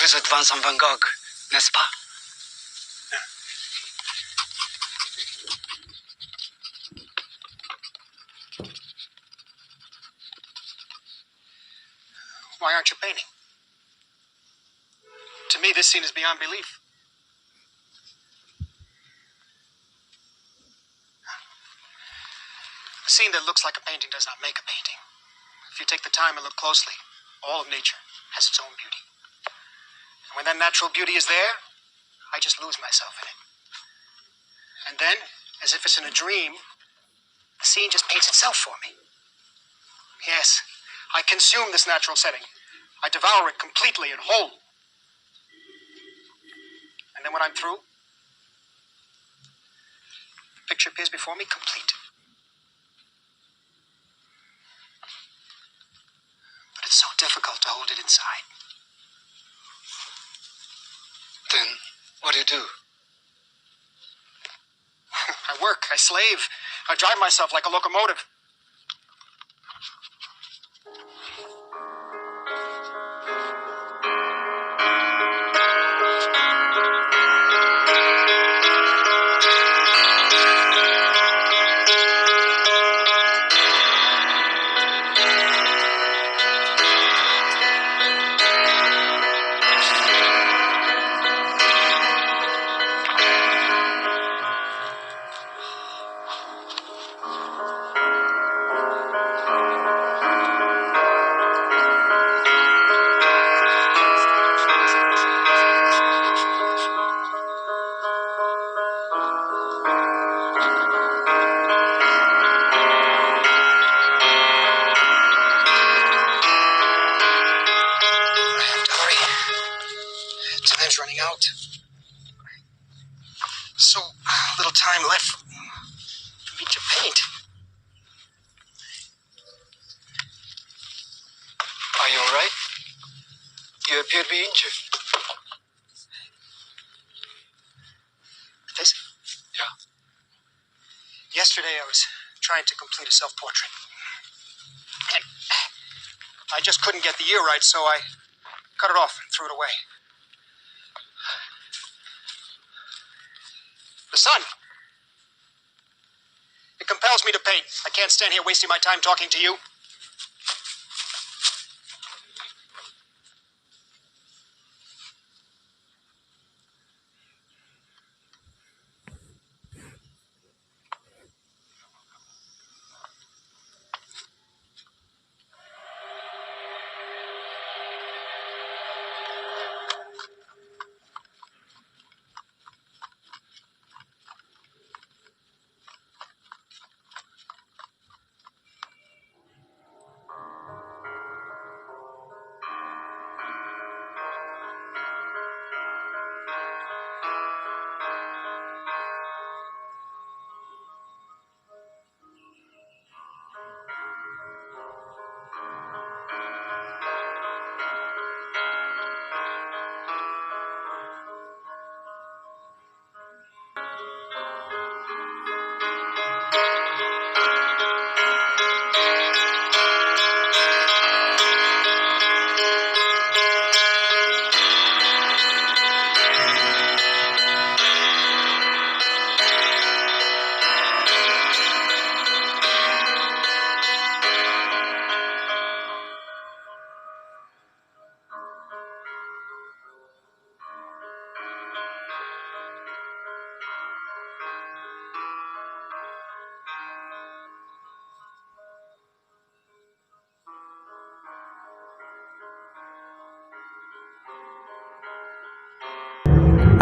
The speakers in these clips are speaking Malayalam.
Visit Vincent van Gogh, n'est-ce pas? Why aren't you painting? To me, this scene is beyond belief. A scene that looks like a painting does not make a painting. If you take the time and look closely, all of nature has its own beauty. And when that natural beauty is there, I just lose myself in it. And then, as if it's in a dream, the scene just paints itself for me. Yes, I consume this natural setting. I devour it completely and whole. And then when I'm through, the picture appears before me complete. But it's so difficult to hold it inside. Then, what do you do? I work, I slave, I drive myself like a locomotive. Time's running out. So little time left for me to paint. Are you all right? You appear to be injured. This? Yeah. Yesterday I was trying to complete a self-portrait. And I just couldn't get the ear right, so I cut it off and threw it away. The sun. It compels me to paint. I can't stand here wasting my time talking to you.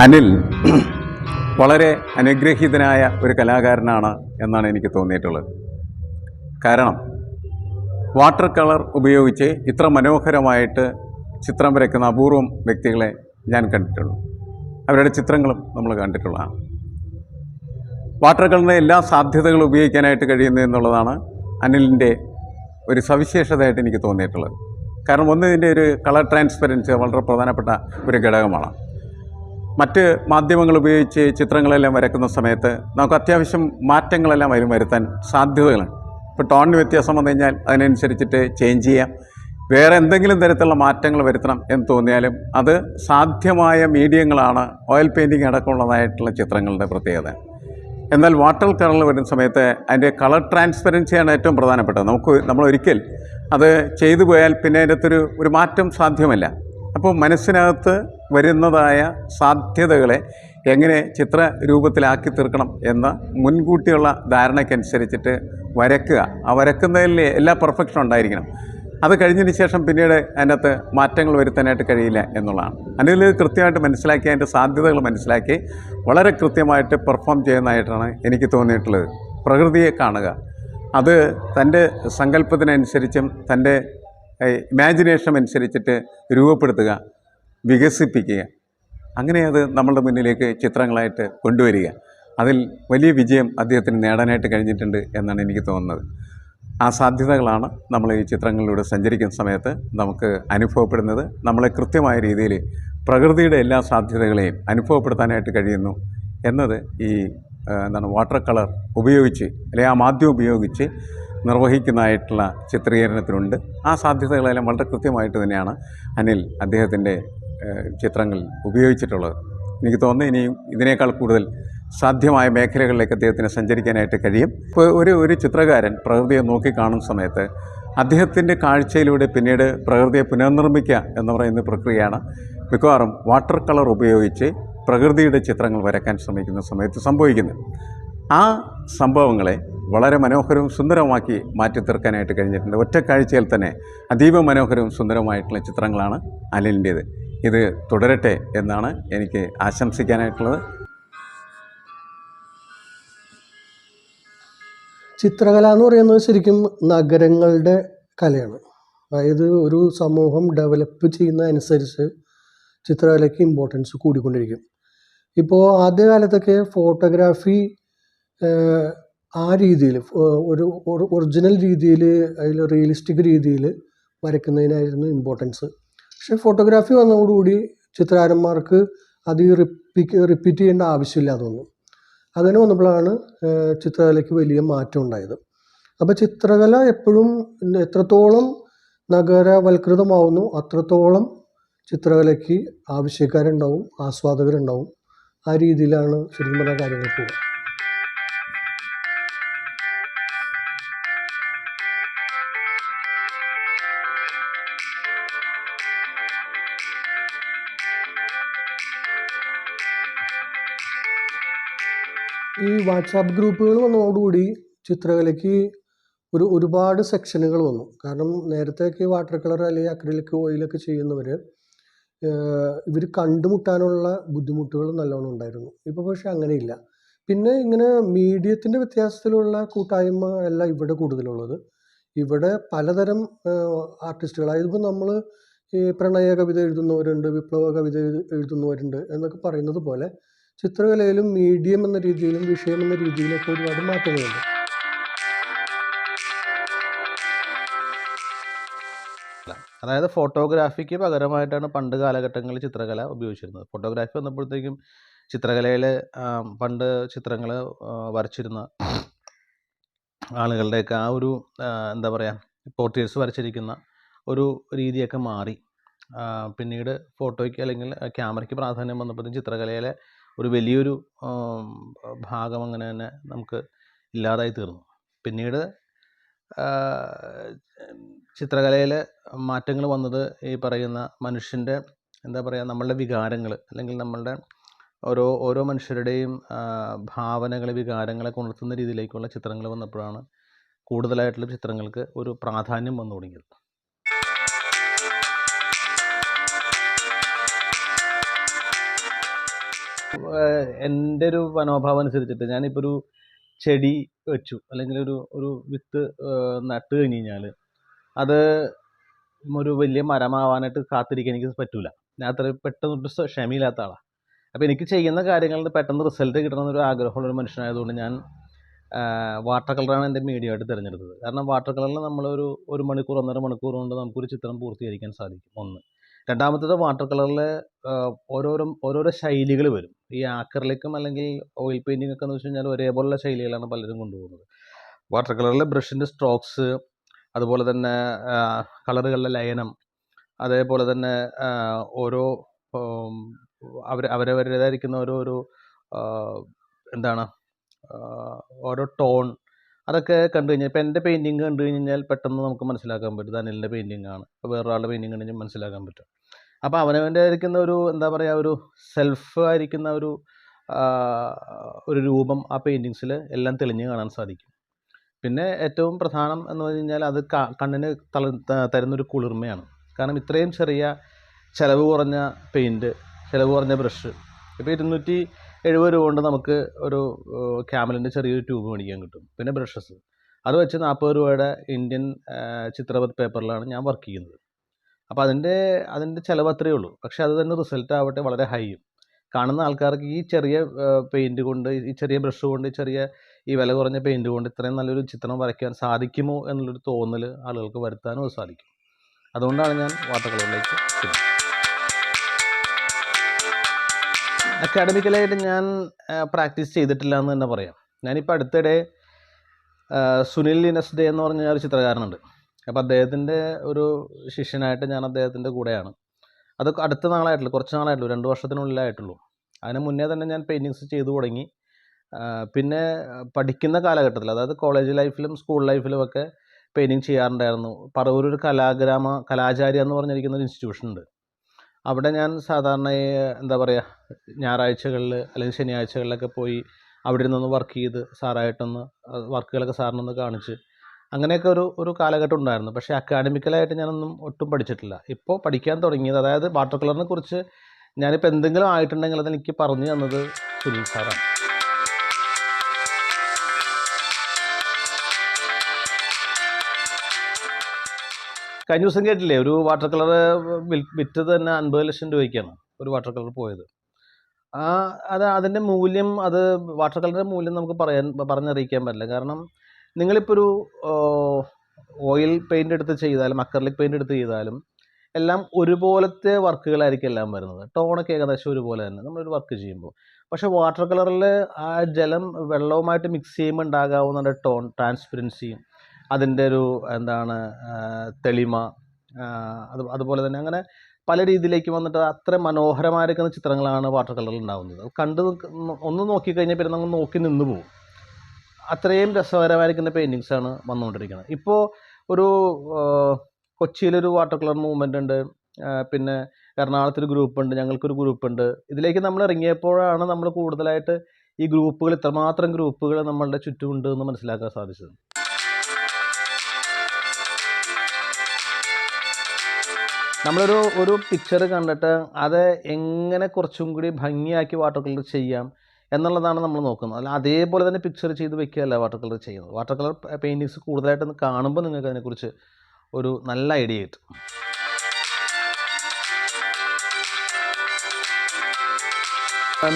Anil വളരെ അനുഗ്രഹീതനായ ഒരു കലാകാരനാണ് എന്നാണ് എനിക്ക് തോന്നിയിട്ടുള്ളത്. കാരണം വാട്ടർ കളർ ഉപയോഗിച്ച് ഇത്ര മനോഹരമായിട്ട് ചിത്രം വരയ്ക്കുന്ന അപൂർവം വ്യക്തികളെ ഞാൻ കണ്ടിട്ടുള്ളൂ. അവരുടെ ചിത്രങ്ങളും നമ്മൾ കണ്ടിട്ടുള്ളതാണ്. വാട്ടർ കളറിൻ്റെ എല്ലാ സാധ്യതകളും ഉപയോഗിക്കാനായിട്ട് കഴിയുന്നു എന്നുള്ളതാണ് അനിലിൻ്റെ ഒരു സവിശേഷതയായിട്ട് എനിക്ക് തോന്നിയിട്ടുള്ളത്. കാരണം ഇതിൻ്റെ ഒരു കളർ ട്രാൻസ്പെറൻസി വളരെ പ്രധാനപ്പെട്ട ഒരു ഘടകമാണ്. മറ്റ് മാധ്യമങ്ങൾ ഉപയോഗിച്ച് ചിത്രങ്ങളെല്ലാം വരയ്ക്കുന്ന സമയത്ത് നമുക്ക് അത്യാവശ്യം മാറ്റങ്ങളെല്ലാം അതിന് വരുത്താൻ സാധ്യതകളുണ്ട്. ഇപ്പോൾ ടോണിന് വ്യത്യാസം വന്നു കഴിഞ്ഞാൽ അതിനനുസരിച്ചിട്ട് ചേഞ്ച് ചെയ്യാം. വേറെ എന്തെങ്കിലും തരത്തിലുള്ള മാറ്റങ്ങൾ വരുത്തണം എന്ന് തോന്നിയാലും അത് സാധ്യമായ മീഡിയങ്ങളാണ് ഓയിൽ പെയിൻറ്റിങ് അടക്കമുള്ളതായിട്ടുള്ള ചിത്രങ്ങളുടെ പ്രത്യേകത. എന്നാൽ വാട്ടർ കളറിൽ വരുന്ന സമയത്ത് അതിൻ്റെ കളർ ട്രാൻസ്പെറൻസിയാണ് ഏറ്റവും പ്രധാനപ്പെട്ടത്. നമ്മൾ ഒരിക്കൽ അത് ചെയ്തു പോയാൽ പിന്നെ അതിൻ്റെ ഒരു മാറ്റം സാധ്യമല്ല. അപ്പോൾ മനസ്സിനകത്ത് വരുന്നതായ സാധ്യതകളെ എങ്ങനെ ചിത്ര രൂപത്തിലാക്കി തീർക്കണം എന്ന മുൻകൂട്ടിയുള്ള ധാരണയ്ക്കനുസരിച്ചിട്ട് വരയ്ക്കുക. ആ വരയ്ക്കുന്നതിൽ എല്ലാ പെർഫെക്ഷൻ ഉണ്ടായിരിക്കണം. അത് കഴിഞ്ഞതിന് ശേഷം പിന്നീട് അതിനകത്ത് മാറ്റങ്ങൾ വരുത്താനായിട്ട് കഴിയില്ല എന്നുള്ളതാണ്. അതിൽ കൃത്യമായിട്ട് മനസ്സിലാക്കി അതിൻ്റെ സാധ്യതകൾ മനസ്സിലാക്കി വളരെ കൃത്യമായിട്ട് പെർഫോം ചെയ്യുന്നതായിട്ടാണ് എനിക്ക് തോന്നിയിട്ടുള്ളത്. പ്രകൃതിയെ കാണുക, അത് തൻ്റെ സങ്കല്പത്തിനനുസരിച്ചും തൻ്റെ ഇമാജിനേഷൻ അനുസരിച്ചിട്ട് രൂപപ്പെടുത്തുക, വികസിപ്പിക്കുക, അങ്ങനെ അത് നമ്മളുടെ മുന്നിലേക്ക് ചിത്രങ്ങളായിട്ട് കൊണ്ടുവരിക. അതിൽ വലിയ വിജയം അദ്ദേഹത്തിന് നേടാനായിട്ട് കഴിഞ്ഞിട്ടുണ്ട് എന്നാണ് എനിക്ക് തോന്നുന്നത്. ആ സാധ്യതകളാണ് നമ്മൾ ഈ ചിത്രങ്ങളിലൂടെ സഞ്ചരിക്കുന്ന സമയത്ത് നമുക്ക് അനുഭവപ്പെടുന്നത്. നമ്മളെ കൃത്യമായ രീതിയിൽ പ്രകൃതിയുടെ എല്ലാ സാധ്യതകളെയും അനുഭവപ്പെടുത്താനായിട്ട് കഴിയുന്നു എന്നത് ഈ വാട്ടർ കളർ ഉപയോഗിച്ച് അല്ലെങ്കിൽ ആ മാധ്യമം ഉപയോഗിച്ച് നിർവഹിക്കുന്നതായിട്ടുള്ള ചിത്രീകരണത്തിനുണ്ട്. ആ സാധ്യതകളെല്ലാം വളരെ കൃത്യമായിട്ട് തന്നെയാണ് അനിൽ അദ്ദേഹത്തിൻ്റെ ചിത്രങ്ങളിൽ ഉപയോഗിച്ചിട്ടുള്ളത്. എനിക്ക് തോന്നുന്നു ഇനിയും ഇതിനേക്കാൾ കൂടുതൽ സാധ്യമായ മേഖലകളിലേക്ക് അദ്ദേഹത്തിന് സഞ്ചരിക്കാനായിട്ട് കഴിയും. ഇപ്പോൾ ഒരു ചിത്രകാരൻ പ്രകൃതിയെ നോക്കിക്കാണുന്ന സമയത്ത് അദ്ദേഹത്തിൻ്റെ കാഴ്ചയിലൂടെ പിന്നീട് പ്രകൃതിയെ പുനർനിർമ്മിക്കുക എന്ന് പറയുന്ന പ്രക്രിയയാണ് മിക്കവാറും വാട്ടർ കളർ ഉപയോഗിച്ച് പ്രകൃതിയുടെ ചിത്രങ്ങൾ വരയ്ക്കാൻ ശ്രമിക്കുന്ന സമയത്ത് സംഭവിക്കുന്നത്. ആ സംഭവങ്ങളെ വളരെ മനോഹരവും സുന്ദരവുമാക്കി മാറ്റിത്തീർക്കാനായിട്ട് കഴിഞ്ഞിട്ടുണ്ട്. ഒറ്റ കാഴ്ചയിൽ തന്നെ അതീവ മനോഹരവും സുന്ദരവുമായിട്ടുള്ള ചിത്രങ്ങളാണ് അനിലിൻ്റേത്. ഇത് തുടരട്ടെ എന്നാണ് എനിക്ക് ആശംസിക്കാനായിട്ടുള്ളത്. ചിത്രകല എന്ന് പറയുന്നത് ശരിക്കും നഗരങ്ങളുടെ കലയാണ്. അതായത് ഒരു സമൂഹം ഡെവലപ്പ് ചെയ്യുന്നതനുസരിച്ച് ചിത്രകലയ്ക്ക് ഇമ്പോർട്ടൻസ് കൂടിക്കൊണ്ടിരിക്കും. ഇപ്പോൾ ആദ്യകാലത്തൊക്കെ ഫോട്ടോഗ്രാഫി ആ രീതിയിൽ ഒരു ഒറിജിനൽ രീതിയിൽ അതിൽ റിയലിസ്റ്റിക് രീതിയിൽ വരയ്ക്കുന്നതിനായിരുന്നു ഇമ്പോർട്ടൻസ്. പക്ഷേ ഫോട്ടോഗ്രാഫി വന്നതോടുകൂടി ചിത്രകാരന്മാർക്ക് അത് റിപ്പീറ്റ് ചെയ്യേണ്ട ആവശ്യമില്ലാതെ വന്നു. അങ്ങനെ വന്നപ്പോഴാണ് ചിത്രകലയ്ക്ക് വലിയ മാറ്റം ഉണ്ടായത്. അപ്പോൾ ചിത്രകല എപ്പോഴും എത്രത്തോളം നഗരവൽകൃതമാവുന്നു അത്രത്തോളം ചിത്രകലയ്ക്ക് ആവശ്യക്കാരുണ്ടാവും, ആസ്വാദകരുണ്ടാവും. ആ രീതിയിലാണ് ശരിക്കും പറഞ്ഞ കാര്യങ്ങൾ പോകുക. ഈ വാട്സാപ്പ് ഗ്രൂപ്പുകൾ വന്നതോടുകൂടി ചിത്രകലയ്ക്ക് ഒരുപാട് സെക്ഷനുകൾ വന്നു. കാരണം നേരത്തെയൊക്കെ വാട്ടർ കളർ അല്ലെങ്കിൽ അക്രിലിക് ഓയിലൊക്കെ ചെയ്യുന്നവർ ഇവർ കണ്ടുമുട്ടാനുള്ള ബുദ്ധിമുട്ടുകൾ നല്ലോണം ഉണ്ടായിരുന്നു. ഇപ്പോൾ പക്ഷേ അങ്ങനെയില്ല. പിന്നെ ഇങ്ങനെ മീഡിയത്തിൻ്റെ വ്യത്യാസത്തിലുള്ള കൂട്ടായ്മ അല്ല ഇവിടെ കൂടുതലുള്ളത്. ഇവിടെ പലതരം ആർട്ടിസ്റ്റുകൾ, അതായത് ഇപ്പോൾ നമ്മൾ ഈ പ്രണയ കവിത എഴുതുന്നവരുണ്ട്, വിപ്ലവ കവിത എഴുതുന്നവരുണ്ട് എന്നൊക്കെ പറയുന്നത് പോലെ ചിത്രകലയിലും മീഡിയം എന്ന രീതിയിലും വിഷയം എന്ന രീതിയിലൊക്കെ ഒരുപാട് മാറ്റങ്ങളുണ്ട്. അതായത് ഫോട്ടോഗ്രാഫിക്ക് പകരമായിട്ടാണ് പണ്ട് കാലഘട്ടങ്ങളിൽ ചിത്രകല ഉപയോഗിച്ചിരുന്നത്. ഫോട്ടോഗ്രാഫി വന്നപ്പോഴത്തേക്കും ചിത്രകലയിൽ പണ്ട് ചിത്രങ്ങൾ വരച്ചിരുന്ന ആളുകളുടെയൊക്കെ ആ ഒരു എന്താ പറയുക, പോർട്രേറ്റ്സ് വരച്ചിരിക്കുന്ന ഒരു രീതിയൊക്കെ മാറി. പിന്നീട് ഫോട്ടോയ്ക്ക് അല്ലെങ്കിൽ ക്യാമറയ്ക്ക് പ്രാധാന്യം വന്നപ്പോഴത്തേക്കും ചിത്രകലയിലെ ഒരു വലിയൊരു ഭാഗം അങ്ങനെ തന്നെ നമുക്ക് ഇല്ലാതായി തീർന്നു. പിന്നീട് ചിത്രകലയിൽ മാറ്റങ്ങൾ വന്നത് ഈ പറയുന്ന മനുഷ്യൻ്റെ എന്താ പറയുക, നമ്മളുടെ വികാരങ്ങൾ അല്ലെങ്കിൽ നമ്മളുടെ ഓരോ മനുഷ്യരുടെയും ഭാവനകളെ, വികാരങ്ങളെ ഉണർത്തുന്ന രീതിയിലേക്കുള്ള ചിത്രങ്ങൾ വന്നപ്പോഴാണ് കൂടുതലായിട്ടുള്ള ചിത്രങ്ങൾക്ക് ഒരു പ്രാധാന്യം വന്നു തുടങ്ങിയത്. എൻ്റെ ഒരു മനോഭാവം അനുസരിച്ചിട്ട് ഞാനിപ്പോൾ ഒരു ചെടി വെച്ചു അല്ലെങ്കിൽ ഒരു വിത്ത് നട്ട് കഴിഞ്ഞ് കഴിഞ്ഞാൽ അത് ഒരു വലിയ മരമാവാനായിട്ട് കാത്തിരിക്കാൻ എനിക്ക് പറ്റൂല. ഞാൻ അത്ര പെട്ടെന്നൊട്ട് ക്ഷമയില്ലാത്ത ആളാണ്. അപ്പോൾ എനിക്ക് ചെയ്യുന്ന കാര്യങ്ങളിൽ പെട്ടെന്ന് റിസൾട്ട് കിട്ടണമെന്നൊരു ആഗ്രഹമുള്ളൊരു മനുഷ്യനായതുകൊണ്ട് ഞാൻ വാട്ടർ കളറാണ് എൻ്റെ മീഡിയമായിട്ട് തിരഞ്ഞെടുത്തത്. കാരണം വാട്ടർ കളറിൽ നമ്മളൊരു 1 മണിക്കൂർ 1.5 മണിക്കൂർ കൊണ്ട് നമുക്കൊരു ചിത്രം പൂർത്തീകരിക്കാൻ സാധിക്കും. ഒന്ന്. രണ്ടാമത്തേത് വാട്ടർ കളറിൽ ഓരോരോ ശൈലികൾ വരും. ഈ ആക്രിലിക്കും അല്ലെങ്കിൽ ഓയിൽ പെയിൻറ്റിംഗ് ഒക്കെ എന്ന് വെച്ച് കഴിഞ്ഞാൽ ഒരേപോലുള്ള ശൈലികളാണ് പലരും കൊണ്ടുപോകുന്നത്. വാട്ടർ കളറിലെ ബ്രഷിൻ്റെ സ്ട്രോക്സ്, അതുപോലെ തന്നെ കളറുകളുടെ ലയനം, അതേപോലെ തന്നെ ഓരോ അവരവരുടേതായിരിക്കുന്ന ഓരോ എന്താണ് ഓരോ ടോൺ, അതൊക്കെ കണ്ടു കഴിഞ്ഞാൽ ഇപ്പോൾ എൻ്റെ പെയിൻറ്റിങ് കണ്ടു കഴിഞ്ഞാൽ പെട്ടെന്ന് നമുക്ക് മനസ്സിലാക്കാൻ പറ്റും അനിലിൻ്റെ പെയിൻറ്റിങ് ആണ്. ഇപ്പോൾ വേറൊരാളുടെ പെയിൻറ്റിങ് കണ്ടു കഴിഞ്ഞാൽ മനസ്സിലാക്കാൻ പറ്റും. അപ്പോൾ അവനവൻ്റെ ആയിരിക്കുന്ന ഒരു എന്താ പറയുക, ഒരു സെൽഫ് ആയിരിക്കുന്ന ഒരു രൂപം ആ പെയിൻറ്റിങ്സിൽ എല്ലാം തെളിഞ്ഞ് കാണാൻ സാധിക്കും. പിന്നെ ഏറ്റവും പ്രധാനം എന്ന് പറഞ്ഞു കഴിഞ്ഞാൽ അത് കണ്ണിന് തരുന്നൊരു കുളിർമയാണ്. കാരണം ഇത്രയും ചെറിയ ചിലവ് കുറഞ്ഞ പെയിൻറ്റ്, ചിലവ് കുറഞ്ഞ ബ്രഷ്, ഇപ്പോൾ 270 രൂപ കൊണ്ട് നമുക്ക് ഒരു ക്യാമലിൻ്റെ ചെറിയൊരു ട്യൂബ് മേടിക്കാൻ കിട്ടും. പിന്നെ ബ്രഷസ് അത് വെച്ച് 40 രൂപയുടെ ഇന്ത്യൻ ചിത്രപത് പേപ്പറിലാണ് ഞാൻ വർക്ക് ചെയ്യുന്നത്. അപ്പോൾ അതിൻ്റെ ചിലവ് അത്രയേ ഉള്ളൂ. പക്ഷേ അത് തന്നെ റിസൾട്ട് ആവട്ടെ വളരെ ഹൈയും. കാണുന്ന ആൾക്കാർക്ക് ഈ ചെറിയ പെയിൻറ്റ് കൊണ്ട്, ഈ ചെറിയ ബ്രഷ് കൊണ്ട്, ഈ വില കുറഞ്ഞ പെയിൻറ്റ് കൊണ്ട് ഇത്രയും നല്ലൊരു ചിത്രം വരയ്ക്കാൻ സാധിക്കുമോ എന്നുള്ളൊരു തോന്നൽ ആളുകൾക്ക് വരുത്താനും അത് സാധിക്കും. അതുകൊണ്ടാണ് ഞാൻ വാട്ടർ കളറിലേക്ക് ചെയ്യുന്നത്. അക്കാഡമിക്കലായിട്ട് ഞാൻ പ്രാക്ടീസ് ചെയ്തിട്ടില്ല എന്ന് തന്നെ പറയാം. ഞാനിപ്പോൾ അടുത്തിടെ സുനിൽ ലിനസ് ഡേ എന്ന് പറഞ്ഞ ഒരു ചിത്രകാരനുണ്ട്. അപ്പോൾ അദ്ദേഹത്തിൻ്റെ ഒരു ശിഷ്യനായിട്ട് ഞാൻ അദ്ദേഹത്തിൻ്റെ കൂടെയാണ്. അത് അടുത്ത നാളായിട്ടുള്ളൂ, കുറച്ച് നാളായിട്ടുള്ളൂ, 2 വർഷത്തിനുള്ളിലായിട്ടുള്ളൂ. അതിന് മുന്നേ തന്നെ ഞാൻ പെയിൻറ്റിങ്സ് ചെയ്തു തുടങ്ങി. പിന്നെ പഠിക്കുന്ന കാലഘട്ടത്തിൽ, അതായത് കോളേജ് ലൈഫിലും സ്കൂൾ ലൈഫിലുമൊക്കെ പെയിൻറ്റിങ് ചെയ്യാറുണ്ടായിരുന്നു. പറവൂർ ഒരു കലാചാര്യ എന്ന് പറഞ്ഞിരിക്കുന്ന ഒരു ഇൻസ്റ്റിറ്റ്യൂഷൻ ഉണ്ട്. അവിടെ ഞാൻ സാധാരണ എന്താ പറയുക, ഞായറാഴ്ചകളിൽ അല്ലെങ്കിൽ ശനിയാഴ്ചകളിലൊക്കെ പോയി അവിടെ ഇരുന്നൊന്ന് വർക്ക് ചെയ്ത് സാറായിട്ടൊന്ന് വർക്കുകളൊക്കെ സാറിനൊന്ന് കാണിച്ച് അങ്ങനെയൊക്കെ ഒരു കാലഘട്ടം ഉണ്ടായിരുന്നു. പക്ഷേ അക്കാഡമിക്കലായിട്ട് ഞാനൊന്നും ഒട്ടും പഠിച്ചിട്ടില്ല. ഇപ്പോൾ പഠിക്കാൻ തുടങ്ങിയത്, അതായത് വാട്ടർ കളറിനെ കുറിച്ച് ഞാനിപ്പോൾ എന്തെങ്കിലും ആയിട്ടുണ്ടെങ്കിൽ അതെനിക്ക് പറഞ്ഞു തന്നത് സുനിൽ സാറാണ്. കഴിഞ്ഞ ദിവസം കേട്ടില്ലേ, ഒരു വാട്ടർ കളർ വിറ്റത് തന്നെ 50 ലക്ഷം രൂപയ്ക്കാണ് ഒരു വാട്ടർ കളർ പോയത്. അതിൻ്റെ മൂല്യം, അത് വാട്ടർ കളറിൻ്റെ മൂല്യം നമുക്ക് പറഞ്ഞറിയിക്കാൻ പറ്റില്ല. കാരണം നിങ്ങളിപ്പോൾ ഒരു ഓയിൽ പെയിൻ്റ് എടുത്ത് ചെയ്താലും അക്രലിക് പെയിൻ്റ് എടുത്ത് ചെയ്താലും എല്ലാം ഒരുപോലത്തെ വർക്കുകളായിരിക്കും എല്ലാം വരുന്നത്. ടോണൊക്കെ ഏകദേശം ഒരുപോലെ തന്നെ നമ്മളൊരു വർക്ക് ചെയ്യുമ്പോൾ. പക്ഷേ വാട്ടർ കളറിൽ ആ ജലം വെള്ളവുമായിട്ട് മിക്സ് ചെയ്യുമ്പോൾ ഉണ്ടാകാവുന്ന ടോൺ, ട്രാൻസ്പെറൻസി, അതിൻ്റെ ഒരു എന്താണ് തെളിമ, അതുപോലെ തന്നെ അങ്ങനെ പല രീതിയിലേക്ക് വന്നിട്ട് അത്ര മനോഹരമായിരിക്കുന്ന ചിത്രങ്ങളാണ് വാട്ടർ കളറിൽ ഉണ്ടാകുന്നത്. ഒന്ന് നോക്കിക്കഴിഞ്ഞാൽ പിന്നെ നമ്മൾ നോക്കി നിന്ന് പോകും. അത്രയും രസകരമായിരിക്കുന്ന പെയിൻറ്റിങ്സാണ് വന്നുകൊണ്ടിരിക്കുന്നത്. ഇപ്പോൾ ഒരു കൊച്ചിയിലൊരു വാട്ടർ കളർ മൂവ്മെൻ്റ് ഉണ്ട്, പിന്നെ എറണാകുളത്തൊരു ഗ്രൂപ്പുണ്ട്, ഞങ്ങൾക്കൊരു ഗ്രൂപ്പുണ്ട്. ഇതിലേക്ക് നമ്മൾ ഇറങ്ങിയപ്പോഴാണ് നമ്മൾ കൂടുതലായിട്ട് ഈ ഗ്രൂപ്പുകൾ, ഇത്രമാത്രം ഗ്രൂപ്പുകൾ നമ്മളുടെ ചുറ്റുമുണ്ട് എന്ന് മനസ്സിലാക്കാൻ സാധിച്ചത്. നമ്മളൊരു പിക്ചർ കണ്ടിട്ട് അത് എങ്ങനെ കുറച്ചും കൂടി ഭംഗിയാക്കി വാട്ടർ കളർ ചെയ്യാം എന്നുള്ളതാണ് നമ്മൾ നോക്കുന്നത്. അല്ല അതേപോലെ തന്നെ പിക്ചർ ചെയ്ത് വെക്കുകയല്ല വാട്ടർ കളർ ചെയ്യുന്നത്. വാട്ടർ കളർ പെയിൻറ്റിങ്സ് കൂടുതലായിട്ടൊന്ന് കാണുമ്പോൾ നിങ്ങൾക്ക് അതിനെക്കുറിച്ച് ഒരു നല്ല ഐഡിയ കിട്ടും.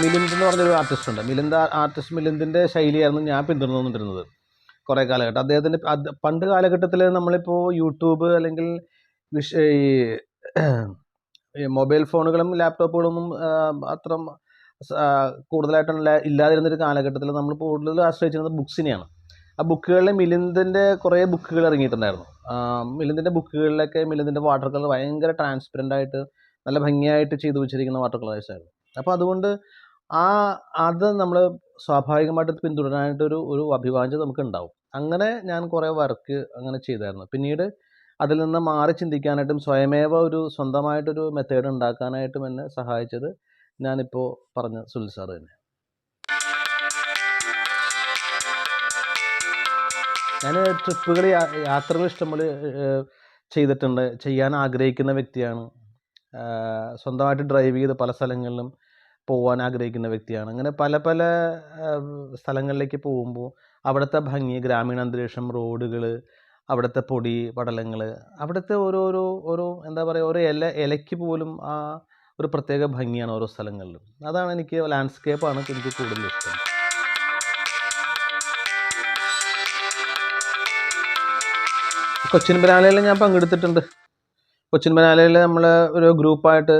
മിലിന്ദ് എന്ന് പറഞ്ഞൊരു ആർട്ടിസ്റ്റ് ഉണ്ട്. മിലിന്ദിൻ്റെ ശൈലിയായിരുന്നു ഞാൻ പിന്തുടർന്നുകൊണ്ടിരുന്നത് കുറേ കാലഘട്ടം. അദ്ദേഹത്തിൻ്റെ പണ്ട് കാലഘട്ടത്തിൽ നമ്മളിപ്പോൾ യൂട്യൂബ് അല്ലെങ്കിൽ ഈ മൊബൈൽ ഫോണുകളും ലാപ്ടോപ്പുകളൊന്നും അത്ര കൂടുതലായിട്ടുള്ള ഇല്ലാതിരുന്നൊരു കാലഘട്ടത്തിൽ നമ്മൾ കൂടുതൽ ആശ്രയിച്ചിരുന്നത് ബുക്സിനെയാണ്. ആ ബുക്കുകളിൽ മിലിന്ദിൻ്റെ കുറേ ബുക്കുകൾ ഇറങ്ങിയിട്ടുണ്ടായിരുന്നു. മിലിന്ദിൻ്റെ ബുക്കുകളിലൊക്കെ മിലിന്ദിൻ്റെ വാട്ടർ കളർ ഭയങ്കര ട്രാൻസ്പെറൻ്റ് ആയിട്ട് നല്ല ഭംഗിയായിട്ട് ചെയ്തു വെച്ചിരിക്കുന്ന വാട്ടർ കളേഴ്സ് ആയിരുന്നു. അപ്പോൾ അതുകൊണ്ട് അത് നമ്മൾ സ്വാഭാവികമായിട്ട് പിന്തുടരാനായിട്ടൊരു അഭിവാഞ്ഛത നമുക്ക് ഉണ്ടാവും. അങ്ങനെ ഞാൻ കുറേ വർക്ക് അങ്ങനെ ചെയ്തായിരുന്നു. പിന്നീട് അതിൽ നിന്ന് മാറി ചിന്തിക്കാനായിട്ടും സ്വയമേവ ഒരു സ്വന്തമായിട്ടൊരു മെത്തേഡ് ഉണ്ടാക്കാനായിട്ടും എന്നെ സഹായിച്ചത് ഞാനിപ്പോൾ പറഞ്ഞ സുനിൽ സാറ് തന്നെ. ഞാൻ ട്രിപ്പുകൾ, യാത്രകൾ ഇഷ്ടംപോലെ ചെയ്തിട്ടുണ്ട്, ചെയ്യാൻ ആഗ്രഹിക്കുന്ന വ്യക്തിയാണ്. സ്വന്തമായിട്ട് ഡ്രൈവ് ചെയ്ത് പല സ്ഥലങ്ങളിലും പോകാൻ ആഗ്രഹിക്കുന്ന വ്യക്തിയാണ്. അങ്ങനെ പല പല സ്ഥലങ്ങളിലേക്ക് പോകുമ്പോൾ അവിടുത്തെ ഭംഗി, ഗ്രാമീണ അന്തരീക്ഷം, റോഡുകൾ, അവിടുത്തെ പൊടി പടലങ്ങൾ, അവിടുത്തെ ഓരോ എന്താ പറയുക, ഓരോ ഇലയ്ക്ക് പോലും ആ ഒരു പ്രത്യേക ഭംഗിയാണ് ഓരോ സ്ഥലങ്ങളിലും. അതാണ് എനിക്ക്, ലാൻഡ്സ്കേപ്പാണ് എനിക്ക് കൂടുതൽ ഇഷ്ടം. കൊച്ചിൻ ബനാനയിൽ ഞാൻ പങ്കെടുത്തിട്ടുണ്ട്. കൊച്ചിൻ ബനാലയിൽ നമ്മൾ ഒരു ഗ്രൂപ്പായിട്ട്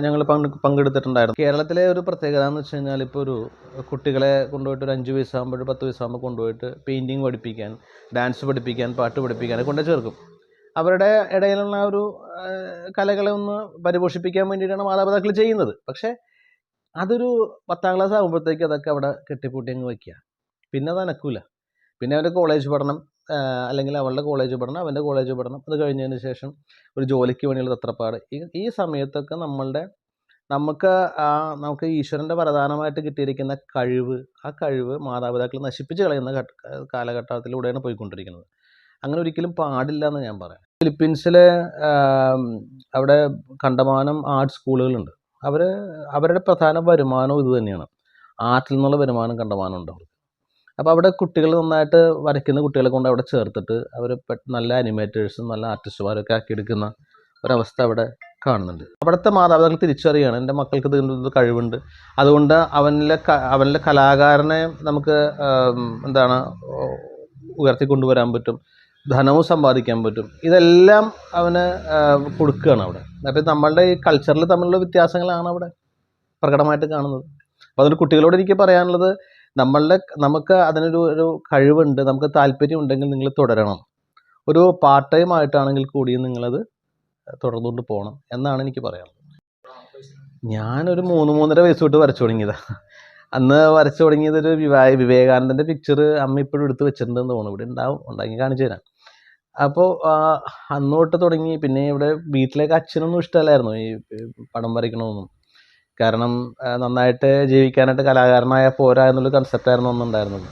ഞങ്ങൾ പങ്കെടുത്തിട്ടുണ്ടായിരുന്നു. കേരളത്തിലെ ഒരു പ്രത്യേകത എന്ന് വെച്ച് കഴിഞ്ഞാൽ, ഇപ്പോൾ ഒരു കുട്ടികളെ കൊണ്ടുപോയിട്ട് ഒരു 5 വയസ്സാകുമ്പോൾ 10 വയസ്സാകുമ്പോൾ കൊണ്ടുപോയിട്ട് പെയിൻറ്റിങ് പഠിപ്പിക്കാൻ, ഡാൻസ് പഠിപ്പിക്കാൻ, പാട്ട് പഠിപ്പിക്കാനൊക്കെ കൊണ്ട് ചേർക്കും. അവരുടെ ഇടയിലുള്ള ഒരു കലകളെ ഒന്ന് പരിപോഷിപ്പിക്കാൻ വേണ്ടിയിട്ടാണ് മാതാപിതാക്കൾ ചെയ്യുന്നത്. പക്ഷേ അതൊരു 10ാം ക്ലാസ് ആകുമ്പോഴത്തേക്ക് അതൊക്കെ അവിടെ കെട്ടിപ്പൂട്ടി അങ്ങ് വയ്ക്കുക. പിന്നെ അത് അനക്കൂല. പിന്നെ അവൻ്റെ കോളേജ് പഠനം, അല്ലെങ്കിൽ അവളുടെ കോളേജ് പഠനം, അവൻ്റെ കോളേജ് പഠനം, അത് കഴിഞ്ഞതിന് ശേഷം ഒരു ജോലിക്ക് വേണ്ടിയുള്ള തത്രപ്പാട്. ഈ സമയത്തൊക്കെ നമുക്ക് ഈശ്വരൻ്റെ വരദാനമായിട്ട് കിട്ടിയിരിക്കുന്ന ആ കഴിവ് മാതാപിതാക്കൾ നശിപ്പിച്ച് കളയുന്ന കാലഘട്ടത്തിലൂടെയാണ് പോയിക്കൊണ്ടിരിക്കുന്നത്. അങ്ങനെ ഒരിക്കലും പാടില്ല എന്ന് ഞാൻ പറയാം. ഫിലിപ്പീൻസിലെ അവിടെ കണ്ടമാനം ആർട്ട് സ്കൂളുകളുണ്ട്. അവരുടെ പ്രധാന വരുമാനവും ഇത് തന്നെയാണ്. ആർട്ടിൽ നിന്നുള്ള വരുമാനം കണ്ടമാനം ഉണ്ട് അവർക്ക്. അപ്പോൾ അവിടെ കുട്ടികൾ നന്നായിട്ട് വരയ്ക്കുന്ന കുട്ടികളെ കൊണ്ട് അവിടെ ചേർത്തിട്ട് അവർ നല്ല അനിമേറ്റേഴ്സും നല്ല ആർട്ടിസ്റ്റുമാരൊക്കെ ആക്കിയെടുക്കുന്ന ഒരവസ്ഥ അവിടെ കാണുന്നുണ്ട്. അവിടുത്തെ മാതാപിതാക്കൾ തിരിച്ചറിയുകയാണ്, എൻ്റെ മക്കൾക്ക് ഇത് കഴിവുണ്ട്, അതുകൊണ്ട് അവനിലെ കലാകാരനെ നമുക്ക് ഉയർത്തിക്കൊണ്ടുവരാൻ പറ്റും, ധനവും സമ്പാദിക്കാൻ പറ്റും. ഇതെല്ലാം അവന് കൊടുക്കുകയാണ് അവിടെ. അപ്പോൾ നമ്മളുടെ ഈ കൾച്ചറിൽ തമ്മിലുള്ള വ്യത്യാസങ്ങളാണ് അവിടെ പ്രകടമായിട്ട് കാണുന്നത്. അപ്പോൾ അതിൽ കുട്ടികളോട് എനിക്ക് പറയാനുള്ളത്, നമുക്ക് അതിനൊരു കഴിവുണ്ട്, നമുക്ക് താല്പര്യം ഉണ്ടെങ്കിൽ നിങ്ങൾ തുടരണം. ഒരു പാർട്ട് ടൈം ആയിട്ടാണെങ്കിൽ കൂടിയും നിങ്ങളത് തുടർന്നുകൊണ്ട് പോകണം എന്നാണ് എനിക്ക് പറയാനുള്ളത്. ഞാനൊരു 3-3.5 വയസ്സ് തൊട്ട് വരച്ചു തുടങ്ങിയതാണ്. അന്ന് വരച്ചു തുടങ്ങിയത് ഒരു വിവേകാനന്ദൻ്റെ പിക്ചർ അമ്മ ഇപ്പോഴും എടുത്ത് വെച്ചിട്ടുണ്ടെന്ന് തോന്നുന്നു. ഇവിടെ ഉണ്ടാക്കി കാണിച്ചു തരാം. അപ്പോൾ അന്ന് തൊട്ട് തുടങ്ങി. പിന്നെ ഇവിടെ വീട്ടിലേക്ക് അച്ഛനൊന്നും ഇഷ്ടമല്ലായിരുന്നു ഈ പടം വരയ്ക്കണമെന്നും. കാരണം നന്നായിട്ട് ജീവിക്കാനായിട്ട് കലാകാരനായ പോരാ എന്നുള്ള കൺസെപ്റ്റായിരുന്നു ഒന്നുണ്ടായിരുന്നത്.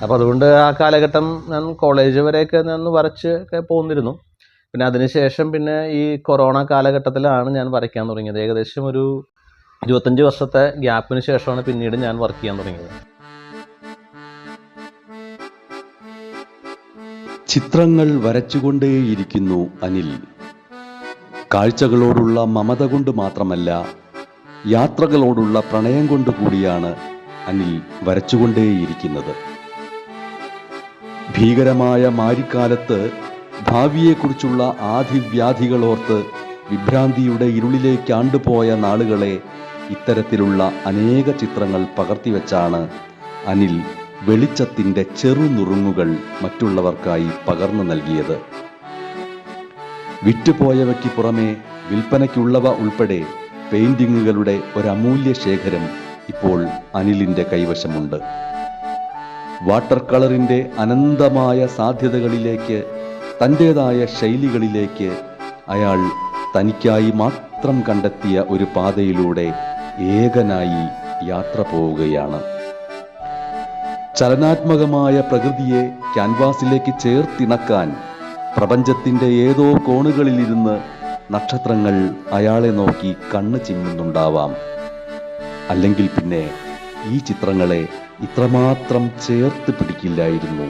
അപ്പോൾ അതുകൊണ്ട് ആ കാലഘട്ടം ഞാൻ കോളേജ് വരെയൊക്കെ ഞാൻ വരച്ച് ഒക്കെ പോന്നിരുന്നു. പിന്നെ അതിനുശേഷം പിന്നെ ഈ കൊറോണ കാലഘട്ടത്തിലാണ് ഞാൻ വരയ്ക്കാൻ തുടങ്ങിയത്. ഏകദേശം ഒരു 25 വർഷത്തെ ഗ്യാപ്പിന് ശേഷമാണ് പിന്നീട് ഞാൻ വർക്ക് ചെയ്യാൻ തുടങ്ങിയത്. ചിത്രങ്ങൾ വരച്ചുകൊണ്ടേയിരിക്കുന്നു അനിൽ. കാഴ്ചകളോടുള്ള മമത കൊണ്ട് മാത്രമല്ല, യാത്രകളോടുള്ള പ്രണയം കൊണ്ട് കൂടിയാണ് അനിൽ വരച്ചുകൊണ്ടേയിരിക്കുന്നത്. ഭീകരമായ മാരിക്കാലത്ത് ഭാവിയെക്കുറിച്ചുള്ള ആധിവ്യാധികളോർത്ത് വിഭ്രാന്തിയുടെ ഇരുളിലേക്ക് ആണ്ടുപോയ നാളുകളെ ഇത്തരത്തിലുള്ള അനേക ചിത്രങ്ങൾ പകർത്തിവെച്ചാണ് അനിൽ വെളിച്ചത്തിൻ്റെ ചെറുനുറുങ്ങുകൾ മറ്റുള്ളവർക്കായി പകർന്നു നൽകിയത്. വിറ്റുപോയവയ്ക്ക് പുറമെ വിൽപ്പനയ്ക്കുള്ളവ ഉൾപ്പെടെ പെയിന്റിങ്ങുകളുടെ ഒരമൂല്യ ശേഖരം ഇപ്പോൾ അനിലിൻ്റെ കൈവശമുണ്ട്. വാട്ടർ കളറിൻ്റെ അനന്തമായ സാധ്യതകളിലേക്ക്, തൻ്റേതായ ശൈലികളിലേക്ക് അയാൾ തനിക്കായി മാത്രം കണ്ടെത്തിയ ഒരു പാതയിലൂടെ ഏകനായി യാത്ര പോവുകയാണ്. ചലനാത്മകമായ പ്രകൃതിയെ ക്യാൻവാസിലേക്ക് ചേർത്തിണക്കാൻ പ്രപഞ്ചത്തിൻ്റെ ഏതോ കോണുകളിലിരുന്ന് നക്ഷത്രങ്ങൾ അയാളെ നോക്കി കണ്ണ് ചിമ്മുന്നുണ്ടാവാം. അല്ലെങ്കിൽ പിന്നെ ഈ ചിത്രങ്ങളെ ഇത്രമാത്രം ചേർത്ത് പിടിക്കില്ലായിരുന്നു.